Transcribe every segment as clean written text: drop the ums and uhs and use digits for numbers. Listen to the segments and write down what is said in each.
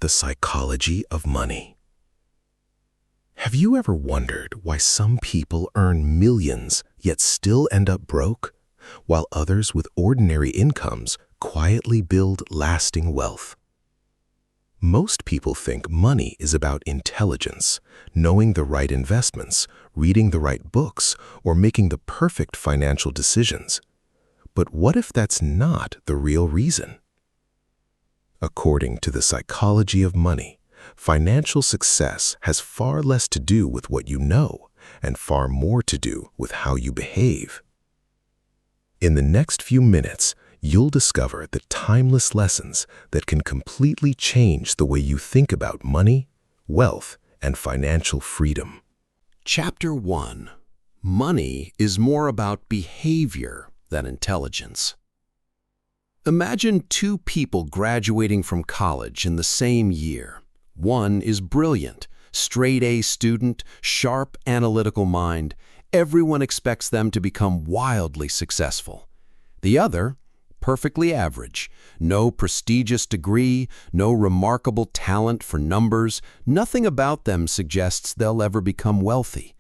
the psychology of money. Have you ever wondered why some people earn millions yet still end up broke, while others with ordinary incomes quietly build lasting wealth? Most people think money is about intelligence, knowing the right investments, reading the right books, or making the perfect financial decisions. But what if that's not the real reason? According to the psychology of money, financial success has far less to do with what you know and far more to do with how you behave. In the next few minutes, you'll discover the timeless lessons that can completely change the way you think about money, wealth, and financial freedom. Chapter 1. Money is more about behavior than intelligence. Imagine two people graduating from college in the same year. One is brilliant, straight-A student, sharp analytical mind. Everyone expects them to become wildly successful. The other, perfectly average, no prestigious degree, no remarkable talent for numbers, nothing about them suggests they'll ever become wealthy.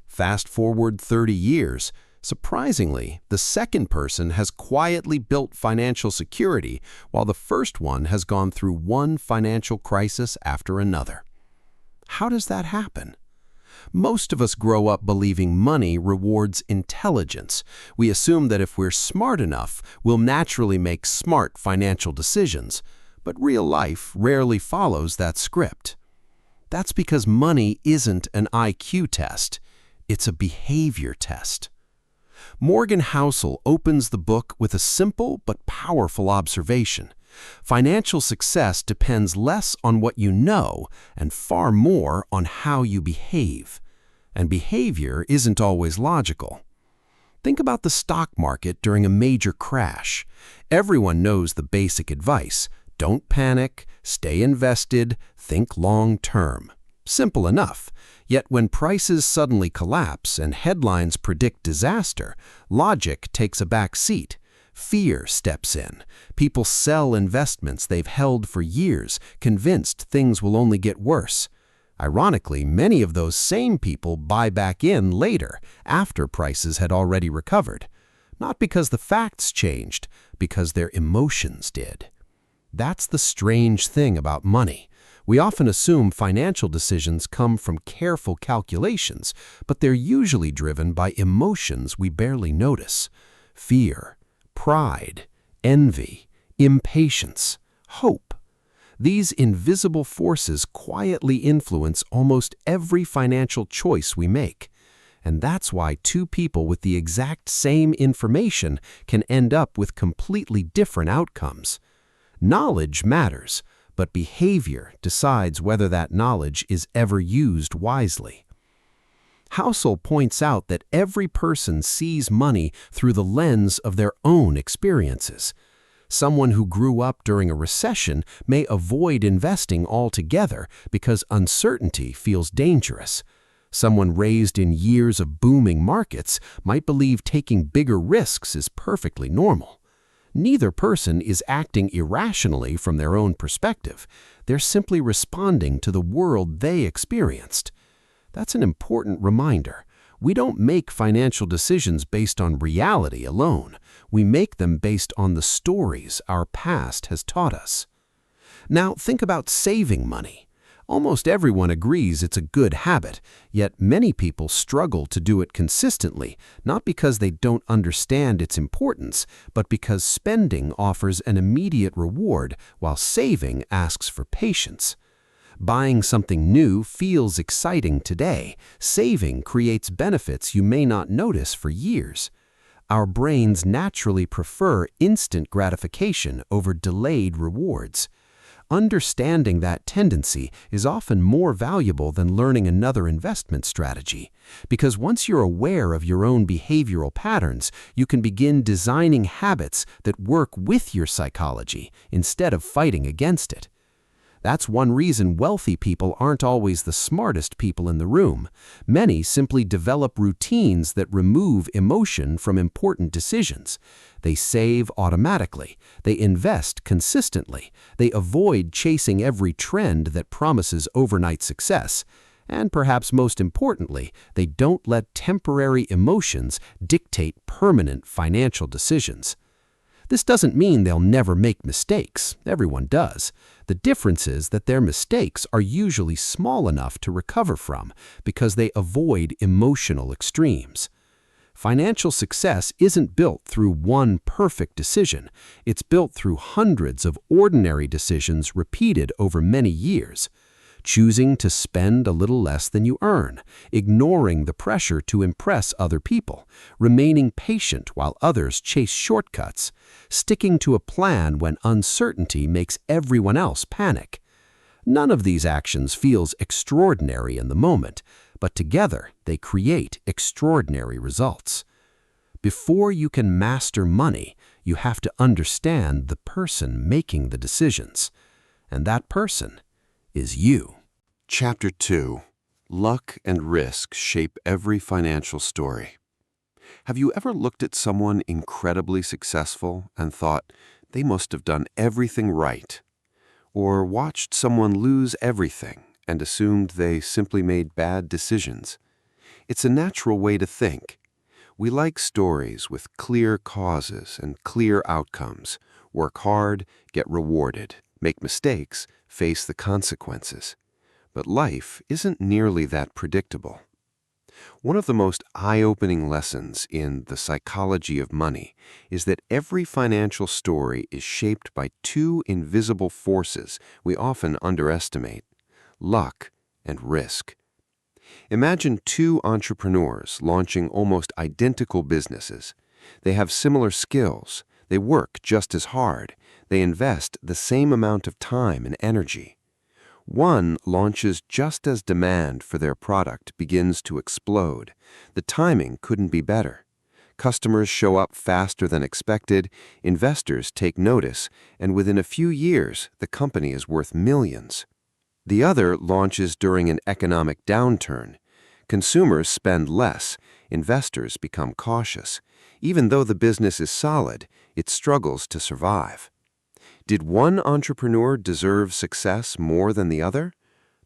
Fast forward 30 years, surprisingly, the second person has quietly built financial security while the first one has gone through one financial crisis after another. How does that happen? Most of us grow up believing money rewards intelligence. We assume that if we're smart enough, we'll naturally make smart financial decisions. But real life rarely follows that script. That's because money isn't an IQ test. It's a behavior test. Morgan Housel opens the book with a simple but powerful observation. Financial success depends less on what you know and far more on how you behave. And behavior isn't always logical. Think about the stock market during a major crash. Everyone knows the basic advice: don't panic, stay invested, think long term. Simple enough. Yet when prices suddenly collapse and headlines predict disaster, logic takes a back seat. Fear steps in. People sell investments they've held for years, convinced things will only get worse. Ironically, many of those same people buy back in later, after prices had already recovered. Not because the facts changed, because their emotions did. That's the strange thing about money. We often assume financial decisions come from careful calculations, but they're usually driven by emotions we barely notice. Fear, pride, envy, impatience, hope. These invisible forces quietly influence almost every financial choice we make. And that's why two people with the exact same information can end up with completely different outcomes. Knowledge matters, but behavior decides whether that knowledge is ever used wisely. Housel points out that every person sees money through the lens of their own experiences. Someone who grew up during a recession may avoid investing altogether because uncertainty feels dangerous. Someone raised in years of booming markets might believe taking bigger risks is perfectly normal. Neither person is acting irrationally from their own perspective. They're simply responding to the world they experienced. That's an important reminder. We don't make financial decisions based on reality alone. We make them based on the stories our past has taught us. Now think about saving money. Almost everyone agrees it's a good habit, yet many people struggle to do it consistently, not because they don't understand its importance, but because spending offers an immediate reward while saving asks for patience. Buying something new feels exciting today. Saving creates benefits you may not notice for years. Our brains naturally prefer instant gratification over delayed rewards. Understanding that tendency is often more valuable than learning another investment strategy, because once you're aware of your own behavioral patterns, you can begin designing habits that work with your psychology instead of fighting against it. That's one reason wealthy people aren't always the smartest people in the room. Many simply develop routines that remove emotion from important decisions. They save automatically. They invest consistently. They avoid chasing every trend that promises overnight success. And perhaps most importantly, they don't let temporary emotions dictate permanent financial decisions. This doesn't mean they'll never make mistakes. Everyone does. The difference is that their mistakes are usually small enough to recover from because they avoid emotional extremes. Financial success isn't built through one perfect decision. It's built through hundreds of ordinary decisions repeated over many years. Choosing to spend a little less than you earn, ignoring the pressure to impress other people, remaining patient while others chase shortcuts, sticking to a plan when uncertainty makes everyone else panic. None of these actions feels extraordinary in the moment, but together they create extraordinary results. Before you can master money, you have to understand the person making the decisions. And that person is you. Chapter 2. Luck and risk shape every financial story. Have you ever looked at someone incredibly successful and thought they must have done everything right? Or watched someone lose everything and assumed they simply made bad decisions? It's a natural way to think. We like stories with clear causes and clear outcomes. Work hard, get rewarded. Make mistakes, face the consequences. But life isn't nearly that predictable. One of the most eye-opening lessons in The Psychology of Money is that every financial story is shaped by two invisible forces we often underestimate: luck and risk. Imagine two entrepreneurs launching almost identical businesses. They have similar skills. They work just as hard. They invest the same amount of time and energy. One launches just as demand for their product begins to explode. The timing couldn't be better. Customers show up faster than expected, investors take notice, and within a few years, the company is worth millions. The other launches during an economic downturn. Consumers spend less, investors become cautious. Even though the business is solid, it struggles to survive. Did one entrepreneur deserve success more than the other?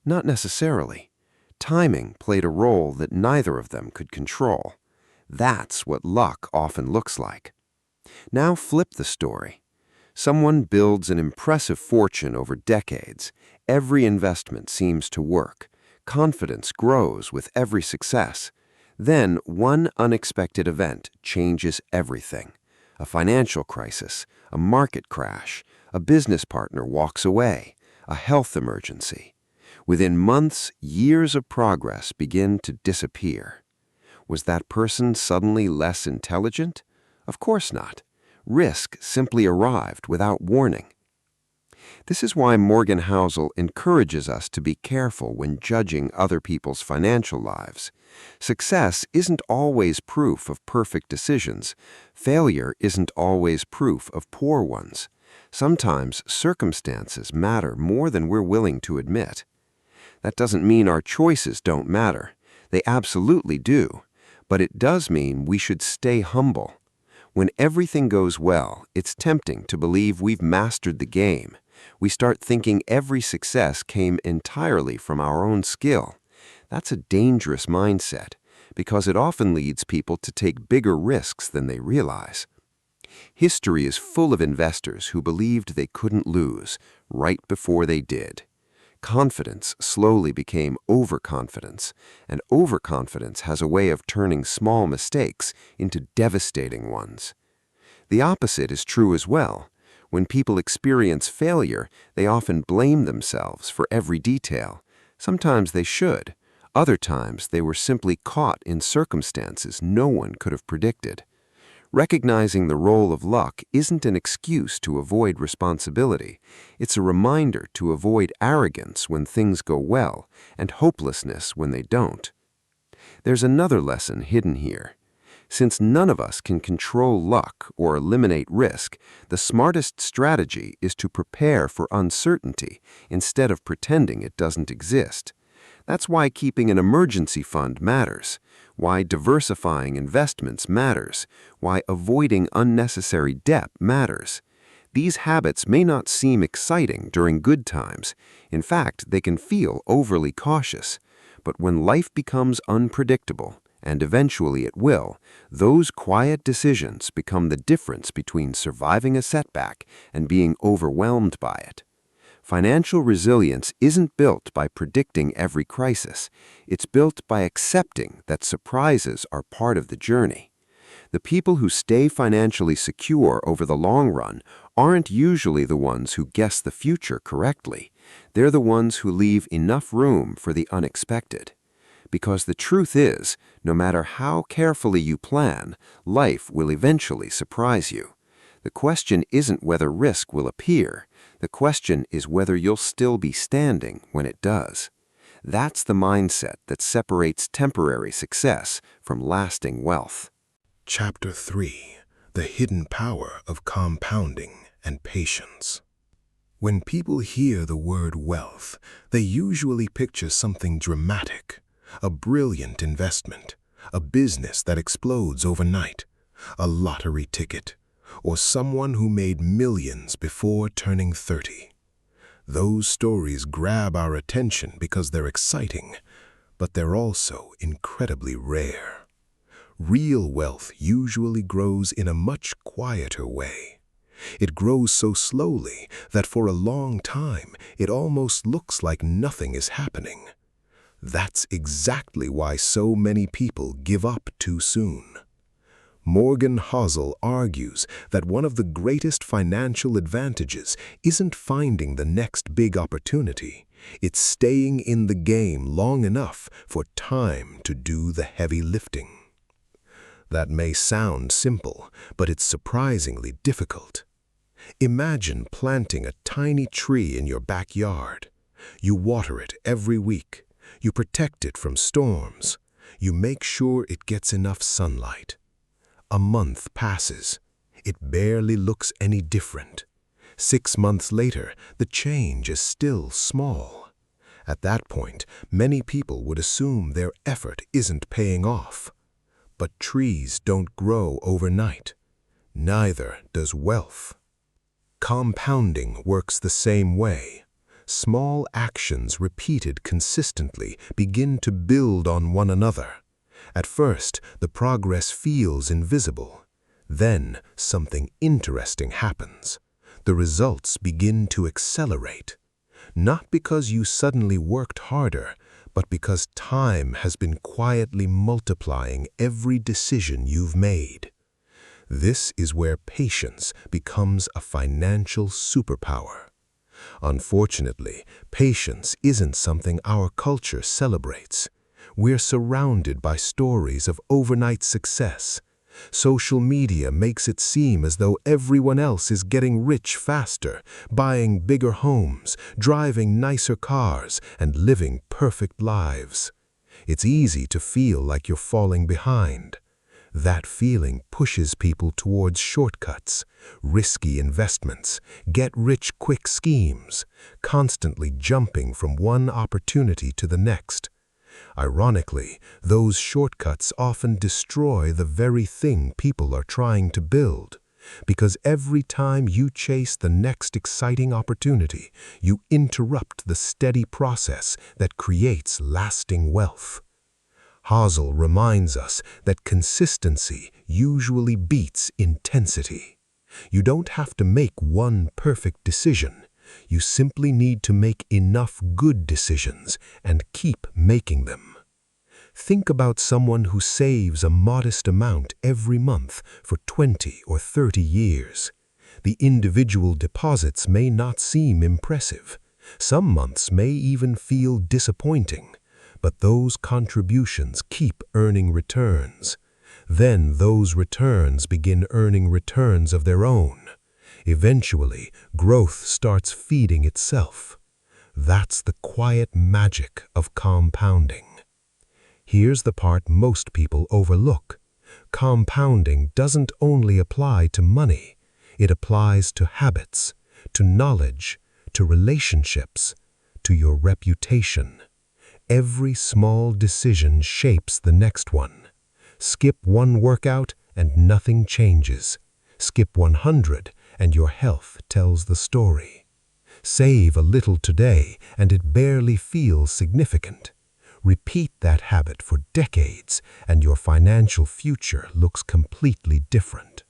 Not necessarily. Timing played a role that neither of them could control. That's what luck often looks like. Now flip the story. Someone builds an impressive fortune over decades. Every investment seems to work. Confidence grows with every success. Then one unexpected event changes everything. A financial crisis, a market crash, a business partner walks away, a health emergency. Within months, years of progress begin to disappear. Was that person suddenly less intelligent? Of course not. Risk simply arrived without warning. This is why Morgan Housel encourages us to be careful when judging other people's financial lives. Success isn't always proof of perfect decisions. Failure isn't always proof of poor ones. Sometimes circumstances matter more than we're willing to admit. That doesn't mean our choices don't matter. They absolutely do. But it does mean we should stay humble. When everything goes well, it's tempting to believe we've mastered the game. We start thinking every success came entirely from our own skill. That's a dangerous mindset, because it often leads people to take bigger risks than they realize. History is full of investors who believed they couldn't lose right before they did. Confidence slowly became overconfidence, and overconfidence has a way of turning small mistakes into devastating ones. The opposite is true as well. When people experience failure, they often blame themselves for every detail. Sometimes they should. Other times they were simply caught in circumstances no one could have predicted. Recognizing the role of luck isn't an excuse to avoid responsibility. It's a reminder to avoid arrogance when things go well and hopelessness when they don't. There's another lesson hidden here. Since none of us can control luck or eliminate risk, the smartest strategy is to prepare for uncertainty instead of pretending it doesn't exist. That's why keeping an emergency fund matters, why diversifying investments matters, why avoiding unnecessary debt matters. These habits may not seem exciting during good times. In fact, they can feel overly cautious. But when life becomes unpredictable, and eventually it will, those quiet decisions become the difference between surviving a setback and being overwhelmed by it. Financial resilience isn't built by predicting every crisis. It's built by accepting that surprises are part of the journey. The people who stay financially secure over the long run aren't usually the ones who guess the future correctly. They're the ones who leave enough room for the unexpected. Because the truth is, no matter how carefully you plan, life will eventually surprise you. The question isn't whether risk will appear. The question is whether you'll still be standing when it does. That's the mindset that separates temporary success from lasting wealth. Chapter 3. The Hidden Power of Compounding and Patience. When people hear the word wealth, they usually picture something dramatic, a brilliant investment, a business that explodes overnight, a lottery ticket, or someone who made millions before turning 30. Those stories grab our attention because they're exciting, but they're also incredibly rare. Real wealth usually grows in a much quieter way. It grows so slowly that for a long time it almost looks like nothing is happening. That's exactly why so many people give up too soon. Morgan Housel argues that one of the greatest financial advantages isn't finding the next big opportunity. It's staying in the game long enough for time to do the heavy lifting. That may sound simple, but it's surprisingly difficult. Imagine planting a tiny tree in your backyard. You water it every week. You protect it from storms. You make sure it gets enough sunlight. A month passes. It barely looks any different. 6 months later, the change is still small. At that point, many people would assume their effort isn't paying off. But trees don't grow overnight. Neither does wealth. Compounding works the same way. Small actions repeated consistently begin to build on one another. At first, the progress feels invisible. Then, something interesting happens. The results begin to accelerate. Not because you suddenly worked harder, but because time has been quietly multiplying every decision you've made. This is where patience becomes a financial superpower. Unfortunately, patience isn't something our culture celebrates. We're surrounded by stories of overnight success. Social media makes it seem as though everyone else is getting rich faster, buying bigger homes, driving nicer cars, and living perfect lives. It's easy to feel like you're falling behind. That feeling pushes people towards shortcuts, risky investments, get-rich-quick schemes, constantly jumping from one opportunity to the next. Ironically, those shortcuts often destroy the very thing people are trying to build, because every time you chase the next exciting opportunity, you interrupt the steady process that creates lasting wealth. Housel reminds us that consistency usually beats intensity. You don't have to make one perfect decision. You simply need to make enough good decisions and keep making them. Think about someone who saves a modest amount every month for 20 or 30 years. The individual deposits may not seem impressive. Some months may even feel disappointing, but those contributions keep earning returns. Then those returns begin earning returns of their own. Eventually, growth starts feeding itself. That's the quiet magic of compounding. Here's the part most people overlook. Compounding doesn't only apply to money, it applies to habits, to knowledge, to relationships, to your reputation. Every small decision shapes the next one. Skip one workout and nothing changes. Skip 100 and your health tells the story. Save a little today and it barely feels significant. Repeat that habit for decades and your financial future looks completely different.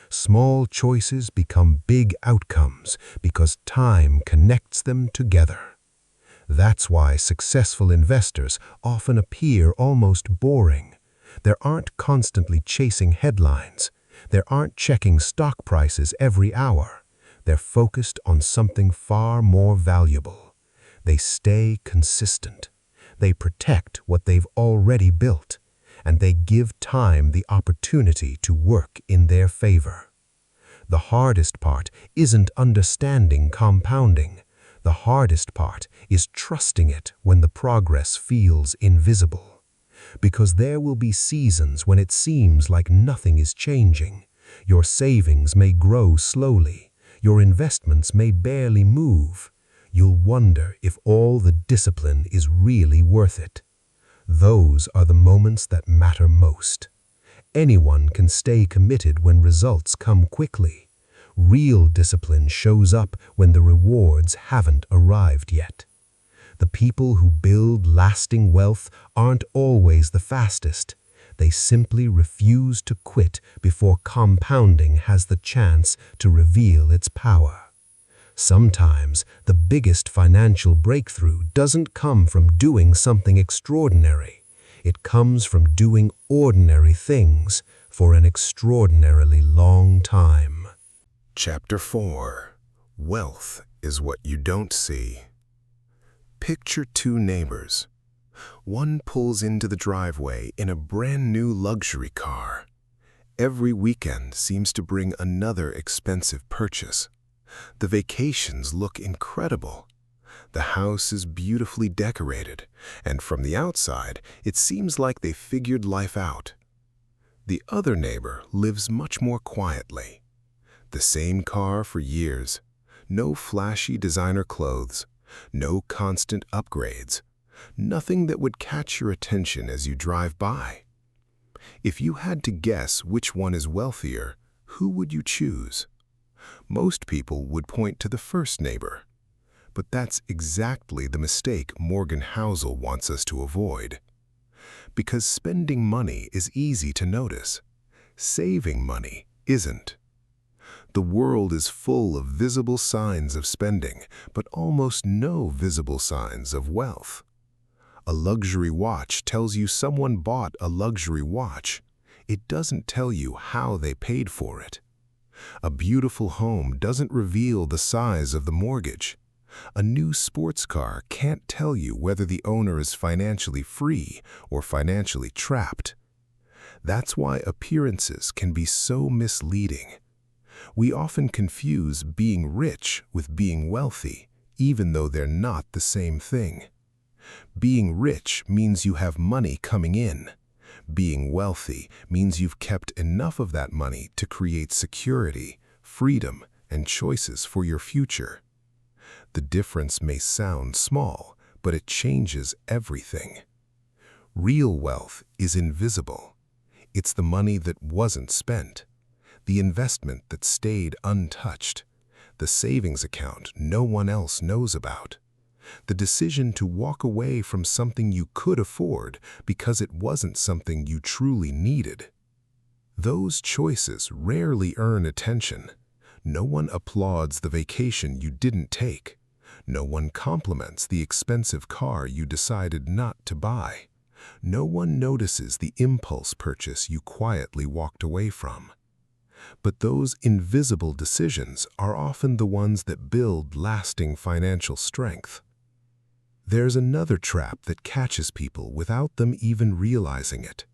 Small choices become big outcomes because time connects them together. That's why successful investors often appear almost boring. They aren't constantly chasing headlines. They aren't checking stock prices every hour. They're focused on something far more valuable. They stay consistent. They protect what they've already built, and they give time the opportunity to work in their favor. The hardest part isn't understanding compounding. The hardest part is trusting it when the progress feels invisible. Because there will be seasons when it seems like nothing is changing. Your savings may grow slowly. Your investments may barely move. You'll wonder if all the discipline is really worth it. Those are the moments that matter most. Anyone can stay committed when results come quickly. Real discipline shows up when the rewards haven't arrived yet. The people who build lasting wealth aren't always the fastest. They simply refuse to quit before compounding has the chance to reveal its power. Sometimes the biggest financial breakthrough doesn't come from doing something extraordinary. It comes from doing ordinary things for an extraordinarily long time. Chapter 4. Wealth is what you don't see. Picture two neighbors. One pulls into the driveway in a brand new luxury car. Every weekend seems to bring another expensive purchase. The vacations look incredible. The house is beautifully decorated, and from the outside, it seems like they figured life out. The other neighbor lives much more quietly. The same car for years, no flashy designer clothes, no constant upgrades, nothing that would catch your attention as you drive by. If you had to guess which one is wealthier, who would you choose? Most people would point to the first neighbor. But that's exactly the mistake Morgan Housel wants us to avoid. Because spending money is easy to notice. Saving money isn't. The world is full of visible signs of spending, but almost no visible signs of wealth. A luxury watch tells you someone bought a luxury watch. It doesn't tell you how they paid for it. A beautiful home doesn't reveal the size of the mortgage. A new sports car can't tell you whether the owner is financially free or financially trapped. That's why appearances can be so misleading. We often confuse being rich with being wealthy, even though they're not the same thing. Being rich means you have money coming in. Being wealthy means you've kept enough of that money to create security, freedom, and choices for your future. The difference may sound small, but it changes everything. Real wealth is invisible. It's the money that wasn't spent, the investment that stayed untouched, the savings account no one else knows about, the decision to walk away from something you could afford because it wasn't something you truly needed. Those choices rarely earn attention. No one applauds the vacation you didn't take. No one compliments the expensive car you decided not to buy. No one notices the impulse purchase you quietly walked away from. But those invisible decisions are often the ones that build lasting financial strength. There's another trap that catches people without them even realizing it: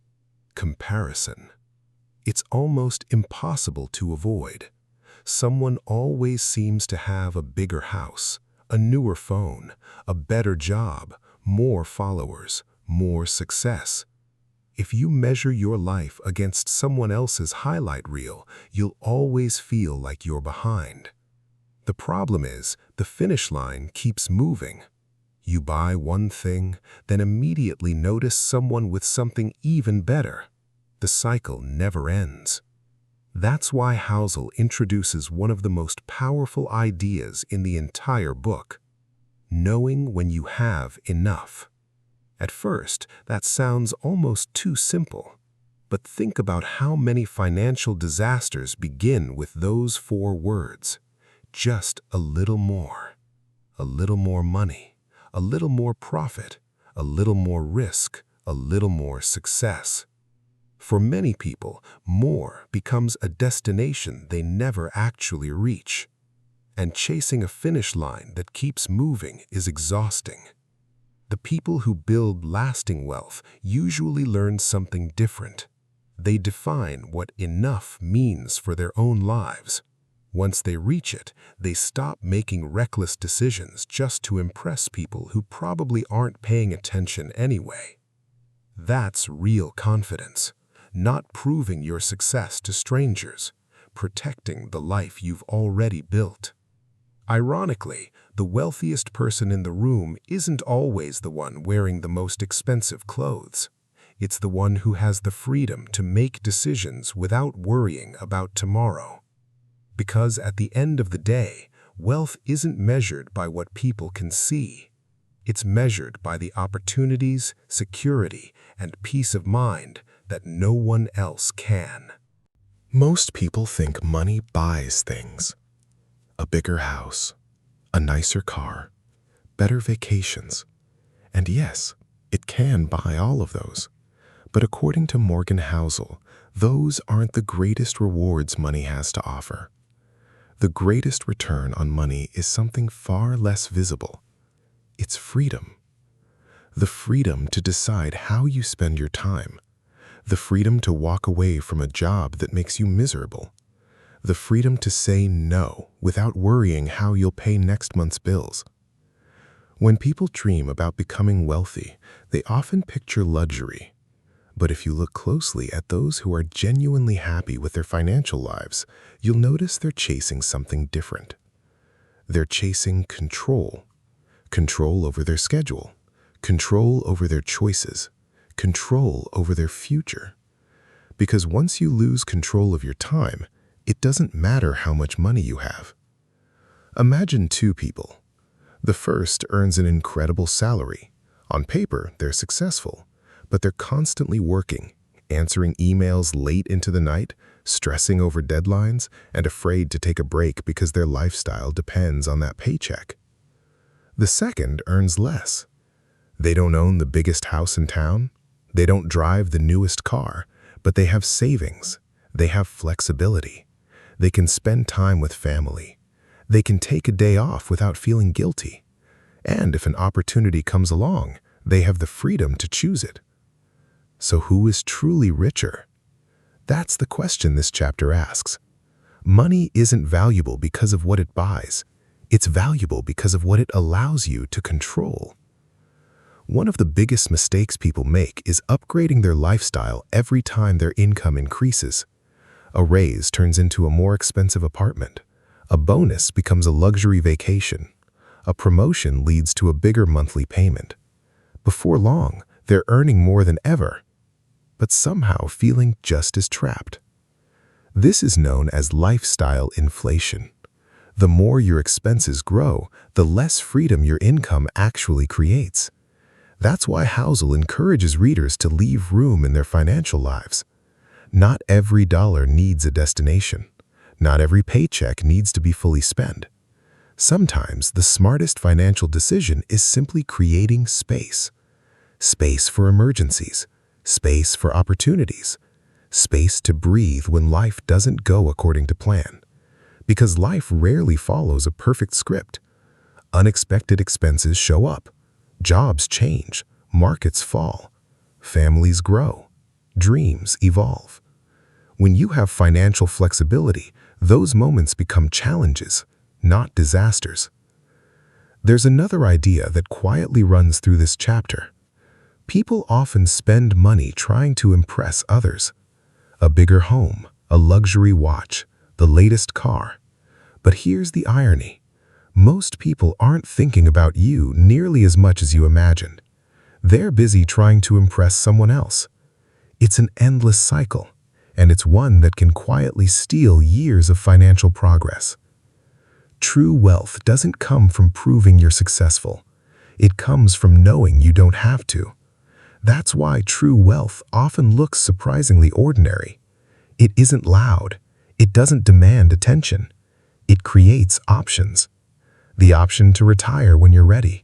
comparison. It's almost impossible to avoid. Someone always seems to have a bigger house, a newer phone, a better job, more followers, more success. If you measure your life against someone else's highlight reel, you'll always feel like you're behind. The problem is, the finish line keeps moving. You buy one thing, then immediately notice someone with something even better. The cycle never ends. That's why Housel introduces one of the most powerful ideas in the entire book: knowing when you have enough. At first, that sounds almost too simple. But think about how many financial disasters begin with those 4 words. Just a little more. A little more money. A little more profit. A little more risk. A little more success. For many people, more becomes a destination they never actually reach. And chasing a finish line that keeps moving is exhausting. The people who build lasting wealth usually learn something different. They define what enough means for their own lives. Once they reach it, they stop making reckless decisions just to impress people who probably aren't paying attention anyway. That's real confidence. Not proving your success to strangers, protecting the life you've already built. Ironically, the wealthiest person in the room isn't always the one wearing the most expensive clothes. It's the one who has the freedom to make decisions without worrying about tomorrow. Because at the end of the day, wealth isn't measured by what people can see. It's measured by the opportunities, security, and peace of mind that no one else can. Most people think money buys things. A bigger house, a nicer car, better vacations. And yes, it can buy all of those. But according to Morgan Housel, those aren't the greatest rewards money has to offer. The greatest return on money is something far less visible. It's freedom. The freedom to decide how you spend your time. The freedom to walk away from a job that makes you miserable. The freedom to say no without worrying how you'll pay next month's bills. When people dream about becoming wealthy, they often picture luxury. But if you look closely at those who are genuinely happy with their financial lives, you'll notice they're chasing something different. They're chasing control. Control over their schedule. Control over their choices. Control over their future. Because once you lose control of your time, it doesn't matter how much money you have. Imagine 2 people. The first earns an incredible salary. On paper, they're successful, but they're constantly working, answering emails late into the night, stressing over deadlines, and afraid to take a break because their lifestyle depends on that paycheck. The second earns less. They don't own the biggest house in town. They don't drive the newest car, but they have savings. They have flexibility. They can spend time with family. They can take a day off without feeling guilty. And if an opportunity comes along, they have the freedom to choose it. So who is truly richer? That's the question this chapter asks. Money isn't valuable because of what it buys. It's valuable because of what it allows you to control. One of the biggest mistakes people make is upgrading their lifestyle every time their income increases. A raise turns into a more expensive apartment. A bonus becomes a luxury vacation. A promotion leads to a bigger monthly payment. Before long, they're earning more than ever, but somehow feeling just as trapped. This is known as lifestyle inflation. The more your expenses grow, the less freedom your income actually creates. That's why Housel encourages readers to leave room in their financial lives. Not every dollar needs a destination. Not every paycheck needs to be fully spent. Sometimes the smartest financial decision is simply creating space. Space for emergencies. Space for opportunities. Space to breathe when life doesn't go according to plan. Because life rarely follows a perfect script. Unexpected expenses show up. Jobs change, markets fall, families grow, dreams evolve. When you have financial flexibility, those moments become challenges, not disasters. There's another idea that quietly runs through this chapter. People often spend money trying to impress others. A bigger home, a luxury watch, the latest car. But here's the irony. Most people aren't thinking about you nearly as much as you imagined. They're busy trying to impress someone else. It's an endless cycle, and it's one that can quietly steal years of financial progress. True wealth doesn't come from proving you're successful. It comes from knowing you don't have to. That's why true wealth often looks surprisingly ordinary. It isn't loud. It doesn't demand attention. It creates options. The option to retire when you're ready.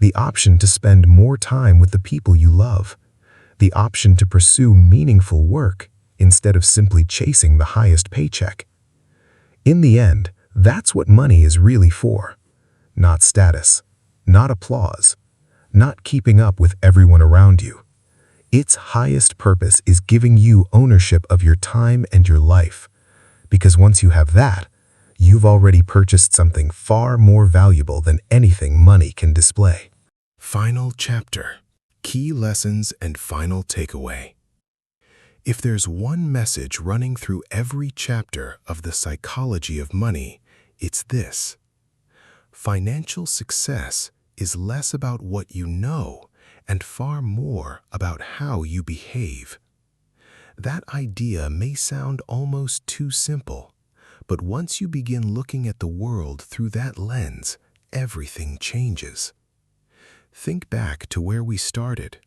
The option to spend more time with the people you love. The option to pursue meaningful work instead of simply chasing the highest paycheck. In the end, that's what money is really for. Not status, not applause, not keeping up with everyone around you. Its highest purpose is giving you ownership of your time and your life. Because once you have that, you've already purchased something far more valuable than anything money can display. Final chapter. Key lessons and final takeaway. If there's one message running through every chapter of The Psychology of Money, it's this. Financial success is less about what you know and far more about how you behave. That idea may sound almost too simple, but once you begin looking at the world through that lens, everything changes. Think back to where we started.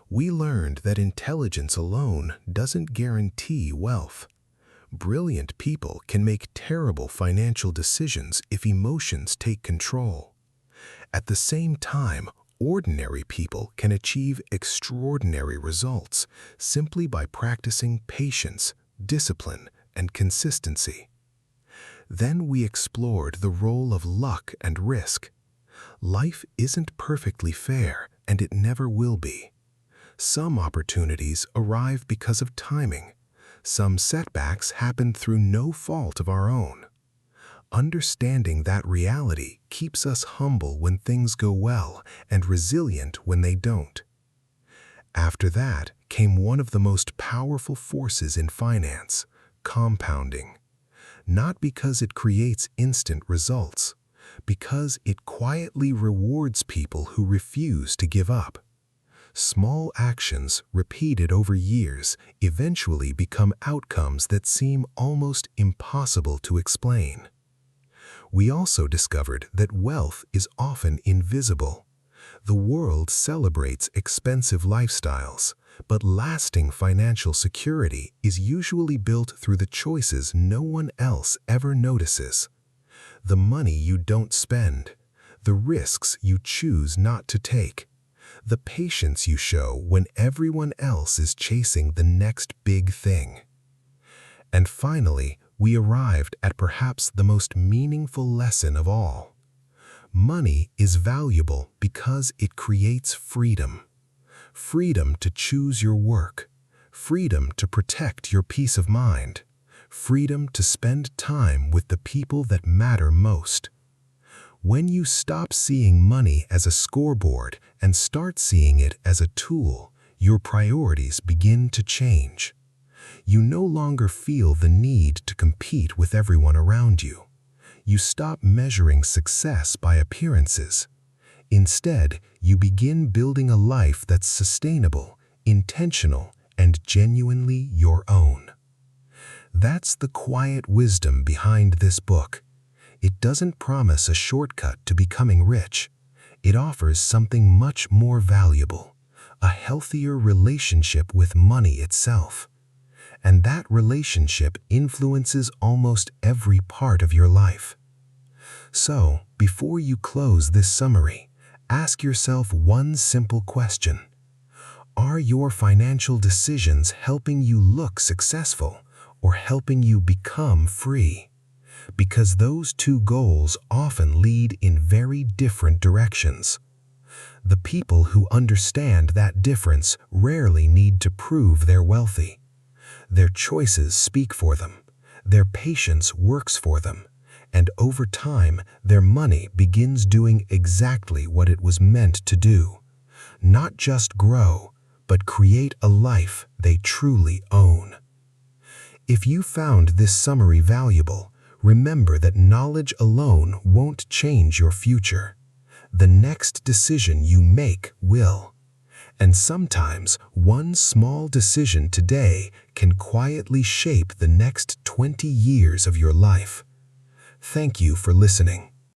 We learned that intelligence alone doesn't guarantee wealth. Brilliant people can make terrible financial decisions if emotions take control. At the same time, ordinary people can achieve extraordinary results simply by practicing patience, discipline, and consistency. Then we explored the role of luck and risk. Life isn't perfectly fair, and it never will be. Some opportunities arrive because of timing. Some setbacks happen through no fault of our own. Understanding that reality keeps us humble when things go well and resilient when they don't. After that came one of the most powerful forces in finance, compounding. Not because it creates instant results, because it quietly rewards people who refuse to give up. Small actions repeated over years eventually become outcomes that seem almost impossible to explain. We also discovered that wealth is often invisible. The world celebrates expensive lifestyles, but lasting financial security is usually built through the choices no one else ever notices. The money you don't spend, the risks you choose not to take, the patience you show when everyone else is chasing the next big thing. And finally, we arrived at perhaps the most meaningful lesson of all. Money is valuable because it creates freedom. Freedom to choose your work. Freedom to protect your peace of mind. Freedom to spend time with the people that matter most. When you stop seeing money as a scoreboard and start seeing it as a tool, your priorities begin to change. You no longer feel the need to compete with everyone around you. You stop measuring success by appearances. Instead, you begin building a life that's sustainable, intentional, and genuinely your own. That's the quiet wisdom behind this book. It doesn't promise a shortcut to becoming rich. It offers something much more valuable, a healthier relationship with money itself. And that relationship influences almost every part of your life. So, before you close this summary, ask yourself one simple question. Are your financial decisions helping you look successful or helping you become free? Because those two goals often lead in very different directions. The people who understand that difference rarely need to prove they're wealthy. Their choices speak for them, their patience works for them, and over time, their money begins doing exactly what it was meant to do. not just grow, but create a life they truly own. If you found this summary valuable, remember that knowledge alone won't change your future. The next decision you make will. And sometimes one small decision today can quietly shape the next 20 years of your life. Thank you for listening.